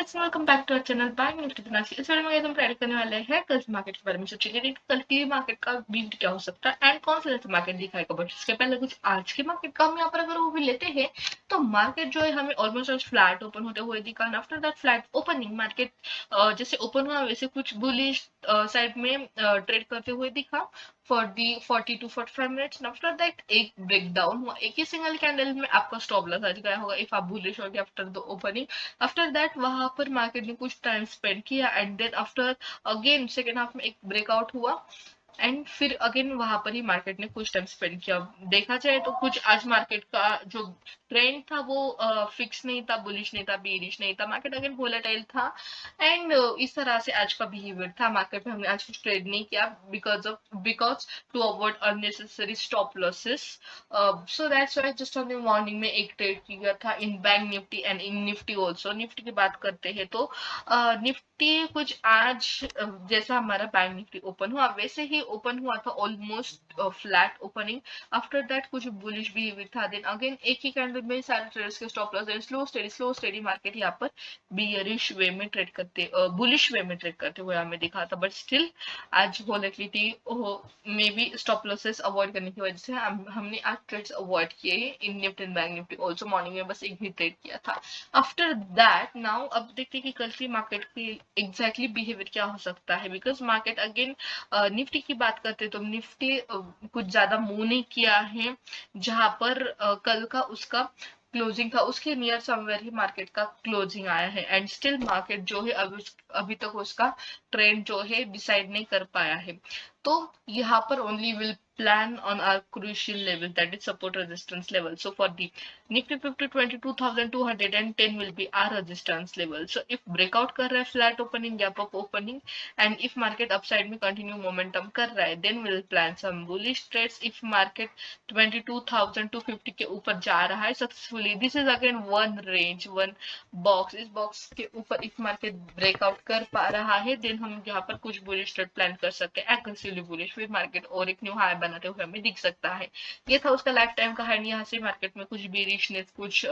Friends, welcome back to our channel by Nifty Finance. इस video में हम predict करने वाले हैं कल मार्केट के बारे में। सोचिए कल की मार्केट का बीट क्या हो सकता है एंड कौन सा मार्केट दिखाएगा। बट इसके पहले कुछ आज की मार्केट का हम यहाँ पर अगर वो भी लेते हैं तो मार्केट जो है हमें ऑलमोस्ट आज फ्लैट ओपन होते हुए दिखा। After that flat opening market जैसे ओपन हुआ वैसे कुछ बुलिश साइड में ट्रेड करते हुए दिखा for the 40 to 45 minutes. After that एक ब्रेकडाउन हुआ, एक ही सिंगल कैंडल में आपका स्टॉप लॉस आज गया होगा इफ आप बुलिश हो गया after the opening. After that वहां पर मार्केट ने कुछ टाइम स्पेंड किया and then after again second half में एक ब्रेकआउट हुआ एंड फिर अगेन वहां पर ही मार्केट ने कुछ टाइम स्पेंड किया। देखा जाए तो कुछ आज मार्केट का जो ट्रेंड था वो फिक्स नहीं था, बुलिश नहीं था, बेरिश नहीं था। मार्केट अगेन वोलेटाइल था एंड इस तरह से आज का बिहेवियर था मार्केट में। हमने आज कुछ ट्रेड नहीं किया because to avoid unnecessary stop losses. So that's why just हमने मॉर्निंग में एक ट्रेड किया था in bank Nifty and in Nifty also. Nifty की बात करते हैं तो निफ्टी कुछ आज जैसा हमारा बैंक निफ्टी ओपन हुआ वैसे ही ओपन हुआ था, almost flat opening. After that कुछ बुलिश बिहेवियर था, देन अगेन एक ही कैंडल में सारे ट्रेडर्स के stop loss, slow steady market यहाँ पर बियरिश वे में ट्रेड करते, बुलिश वे में ट्रेड करते हुए हमें दिखा था। बट स्टिल आज volatility may be stop losses avoid करने की वजह से हमने आज ट्रेड्स अवॉइड किए in Nifty and bank Nifty also. Morning में बस एक ही ट्रेड किया था। आफ्टर दैट नाउ अब देखते हैं कि कल की मार्केट की एग्जैक्टली बिहेवियर क्या हो सकता है। बिकॉज मार्केट अगेन निफ्टी की बात करते हैं तो निफ्टी कुछ ज्यादा मूव नहीं किया है। जहां पर कल का उसका क्लोजिंग था उसके नियर समवेयर ही मार्केट का क्लोजिंग आया है एंड स्टिल मार्केट जो है अभी तक उसका ट्रेंड जो है डिसाइड नहीं कर पाया है। तो यहाँ पर only will plan on our crucial level, that is support resistance level. So for the Nifty 50 22,210 will be our resistance level. So if breakout कर रहा है flat opening, gap up opening and if market upside में continue momentum कर रहा है then we'll plan some bullish trades. If market 22,250 के ऊपर जा रहा है successfully, this is again one range, one box. इस box के ऊपर if market breakout कर पा रहा है then हम यहाँ पर कुछ bullish trade plan कर सकते हैं aggressively bullish, फिर market और एक न्यू हाई बनाते हुए हमें दिख सकता है। ये था उसका लाइफ टाइम का हाई। यहाँ से मार्केट में कुछ बेरिशनेस, कुछ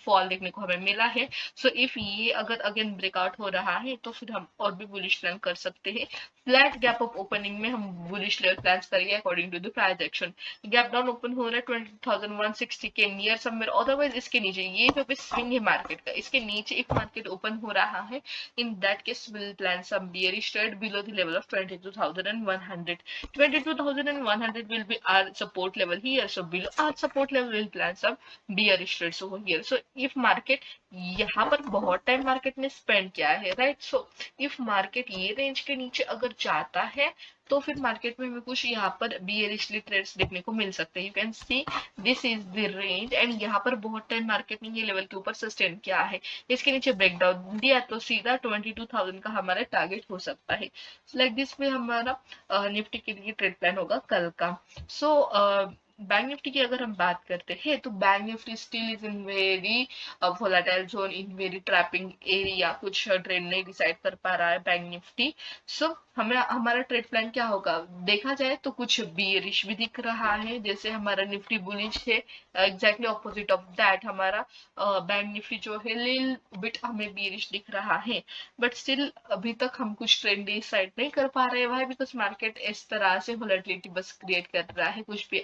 फॉल देखने को हमें मिला है। सो इफ ये अगर अगेन ब्रेकआउट हो रहा है तो फिर हम और भी बुलिश प्लान कर सकते हैं। फ्लैट गैप अप ओपनिंग में हम बुलिश लेवल प्लान करेंगे according to the price action. Gap down open हो रहा है 20,160 के नियर समवेयर, अदरवाइज इसके नीचे ये जो भी स्विंग है मार्केट का इसके नीचे इफ मार्केट ओपन हो रहा है in that case we'll plan some bearish trade below the level of 22,100. 22,100 will be our support level here. So below our support level we'll plan some bearish trades over here. So if market यहाँ पर बहुत time market ने spend किया है right. So if market ये range के नीचे अगर जाता है तो फिर मार्केट में हमें कुछ यहाँ पर बियरिशली ट्रेड्स देखने को मिल सकते हैं। You can see this is the range and यहाँ पर बहुत टाइम मार्केट ने ये लेवल के ऊपर सस्टेन किया है। इसके नीचे ब्रेकडाउन दिया तो सीधा 22,000 का हमारा टारगेट हो सकता है। लाइक दिस में हमारा निफ्टी के लिए ट्रेड प्लान होगा कल का। सो बैंक निफ्टी की अगर हम बात करते हैं तो bank Nifty still is in very volatile zone, in very trapping area. कुछ ट्रेंड नहीं डिसाइड कर पा रहा है बैंक निफ्टी। सो हमें हमारा ट्रेड प्लान क्या होगा देखा जाए तो कुछ बियरिश भी दिख रहा है जैसे हमारा निफ्टी बुलिश है। एग्जैक्टली ऑपोजिट ऑफ दैट हमारा बैंक निफ्टी जो है लिल बिट हमें बियरिश दिख रहा है। बट स्टिल अभी तक हम कुछ ट्रेंड डिसाइड नहीं कर पा रहे हैं बिकॉज मार्केट इस तरह से वोलेटिलिटी बस क्रिएट कर रहा है, कुछ भी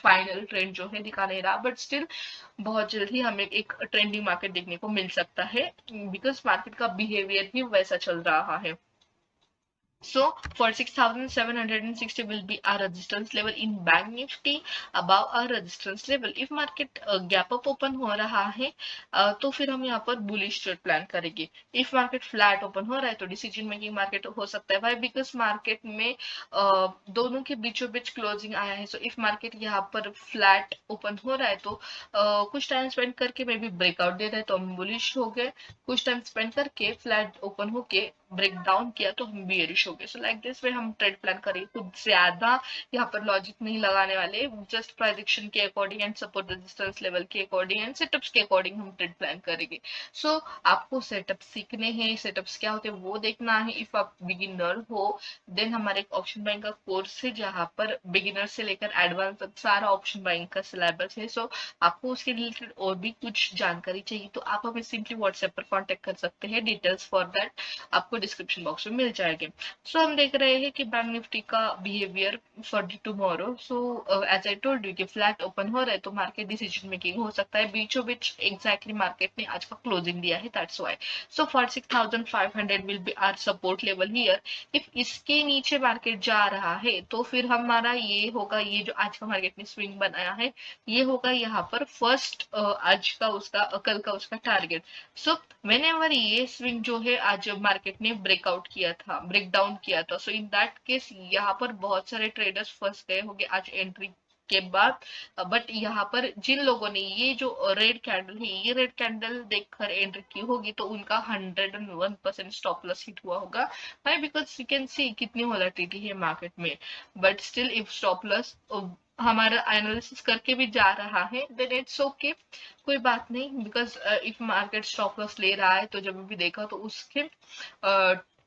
फाइनल ट्रेंड जो है दिखा नहीं रहा। बट स्टिल बहुत जल्द ही हमें एक ट्रेंडिंग मार्केट देखने को मिल सकता है बिकॉज मार्केट का बिहेवियर ही वैसा चल रहा है। So for 6,760 will be our resistance level in Bank Nifty, above our resistance level. If market gap up open हो रहा है तो फिर हम यहाँ पर bullish trade plan करेंगे। If market flat open हो रहा है तो decision making market हो सकता है। Why? Because market में दोनों के बीचों बीच क्लोजिंग आया है। So if market यहाँ पर flat open हो रहा है तो कुछ टाइम स्पेंड करके मे बी ब्रेकआउट दे रहा है तो हम बुलिश हो गए। कुछ टाइम स्पेंड करके फ्लैट ओपन होके ब्रेक डाउन किया तो हम बियरिश हो गए। सो लाइक दिस वे हम ट्रेड प्लान करेंगे, कुछ ज्यादा यहाँ पर लॉजिक नहीं लगाने वाले, जस्ट प्रेडिक्शन के according and support resistance level के अकॉर्डिंग एंड सेटअप्स के अकॉर्डिंग हम ट्रेड प्लान करेंगे। सो आपको सेटअप सीखने हैं, सेटअप्स क्या होते हैं वो देखना है। इफ आप बिगिनर हो देन हमारे एक ऑप्शन बाइंग का कोर्स है जहाँ पर बिगिनर से लेकर एडवांस तक सारा ऑप्शन बाइंग का सिलेबस है। सो आपको उसके रिलेटेड और भी कुछ जानकारी चाहिए तो आप हमें सिंपली व्हाट्सएप पर कॉन्टेक्ट कर सकते हैं। डिटेल्स फॉर दैट आपको डिस्क्रिप्शन बॉक्स में मिल जाएंगे। सो हम देख रहे हैं कि बैंक निफ्टी का behaviour for the tomorrow. So as I told you कि फ्लैट ओपन हो रहा है तो मार्केट डिसीजन मेकिंग हो सकता है। बीचों बीच एग्जैक्टली मार्केट ने आज का क्लोजिंग दिया है, that's why. So 46,500 will be our support level here. If इसके नीचे मार्केट जा रहा है तो फिर हमारा ये होगा, ये जो आज का मार्केट ने स्विंग बनाया है ये होगा यहाँ पर फर्स्ट आज का उसका कल का उसका टारगेट। सो व्हेनेवर ये स्विंग जो है आज मार्केट ने ब्रेकआउट किया था, ब्रेक डाउन किया था, सो इन दैट केस यहाँ पर बहुत सारे ट्रेडर्स फंस गए होंगे आज एंट्री के बाद। बट यहाँ पर जिन लोगों ने ये जो रेड कैंडल है ये रेड कैंडल देखकर एंट्री की होगी तो उनका 101% स्टॉप लॉस हिट हुआ होगा। Why? Because you can see कितनी वोलेटिलिटी है मार्केट में। But still if stop loss हमारा एनालिसिस करके भी जा रहा है देन इट्स ओके, कोई बात नहीं। Because if market stop loss ले रहा है तो जब भी देखा तो उसके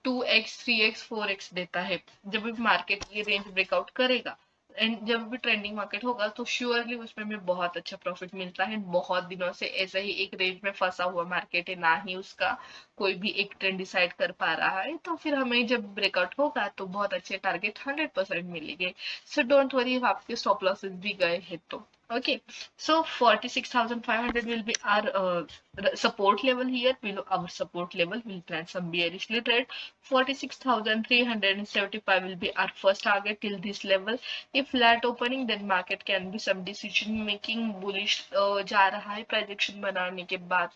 2x 3x 4x देता है जब भी मार्केट ये रेंज ब्रेकआउट करेगा। एंड जब भी ट्रेंडिंग मार्केट होगा तो श्योरली उसमें भी बहुत अच्छा प्रॉफिट मिलता है। बहुत दिनों से ऐसा ही एक रेंज में फंसा हुआ मार्केट है, ना ही उसका कोई भी एक ट्रेंड डिसाइड कर पा रहा है, तो फिर हमें जब ब्रेकआउट होगा तो बहुत अच्छे टारगेट 100% मिलेंगे। सो डोंट वरी आपके स्टॉप लॉसेस भी गए हैं तो okay। So 46,500 will be our support level here. Below our support level we'll plan some bearishly trade. 46,375 will be our first target till this level. If flat opening then market can be some decision making bullish जा रहा है prediction बनाने के बाद।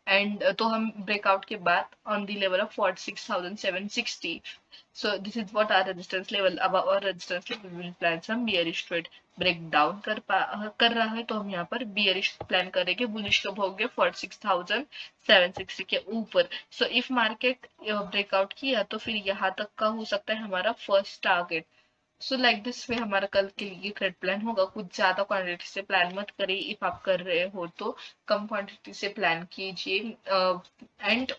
And तो हम breakout के बाद on the level of 46,760। So this is what our resistance level, above our resistance level we will plan some bearish trade। Break down कर रहा है तो हम यहाँ पर बियरिश प्लान करेंगे। बुलिश कब होंगे 46,760 के ऊपर। सो इफ मार्केट ब्रेकआउट किया तो फिर यहाँ तक का हो सकता है हमारा first target. So like this way हमारा कल के लिए ट्रेड प्लान होगा। कुछ ज्यादा क्वांटिटी से प्लान मत करिए, इफ आप कर रहे हो तो कम क्वांटिटी से प्लान कीजिए and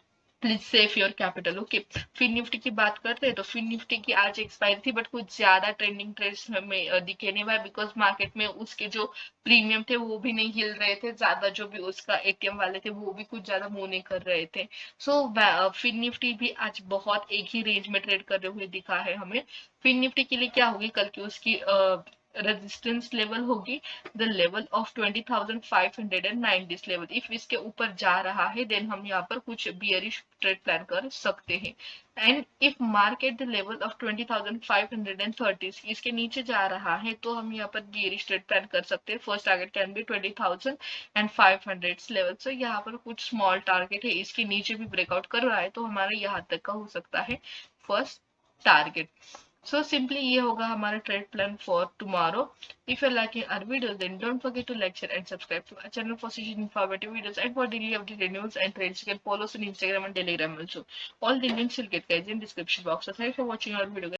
please save your capital. Okay, Fin Nifty की बात करते हैं तो फिन निफ्टी की आज एक्सपायरी थी बट कुछ ज्यादा ट्रेंडिंग ट्रेड्स हमें दिखे नहीं भाई, बिकॉज मार्केट में उसके जो प्रीमियम थे वो भी नहीं हिल रहे थे ज्यादा, जो भी उसका एटीएम वाले थे वो भी कुछ ज्यादा मूव नहीं कर रहे थे। सो फिन निफ्टी भी आज बहुत एक ही रेंज में ट्रेड करते हुए दिखा है हमें। फिन निफ्टी के लिए क्या होगी कल की उसकी रेजिस्टेंस लेवल होगी the level of 20,509 this level. If इसके ऊपर जा रहा है देन हम यहाँ पर कुछ बियरिश ट्रेड प्लान कर सकते हैं। And if market the level of 20,530 इसके नीचे जा रहा है तो हम यहाँ पर बियरिश ट्रेड प्लान कर सकते हैं। First target can be 20,500 level. So यहाँ पर कुछ स्मॉल टारगेट है, इसके नीचे भी ब्रेकआउट कर रहा है तो हमारा यहाँ तक का हो सकता है फर्स्ट टारगेट। So simply ये होगा हमारा trade plan for tomorrow. If you're liking our videos then don't forget to like, share and subscribe to our channel for such informative videos and for daily updated news and trades. You can follow us on Instagram and Telegram also. All the links will get guys in description box. So thanks for watching our video.